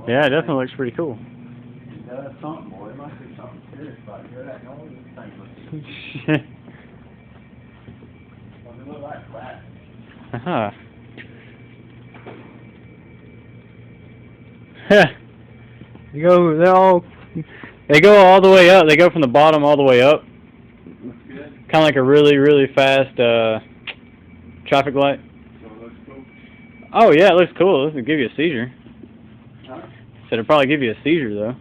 Yeah, it definitely looks pretty cool. It does something, boy. It must be something serious about it. Hear that noise? This thing looks... Does it look like crap? Uh-huh. They go all the way up. They go from the bottom all the way up. Looks good. Kind of like a really, really fast traffic light. So it looks cool. Oh yeah, it looks cool. It'll give you a seizure. Huh? Said it'll probably give you a seizure though.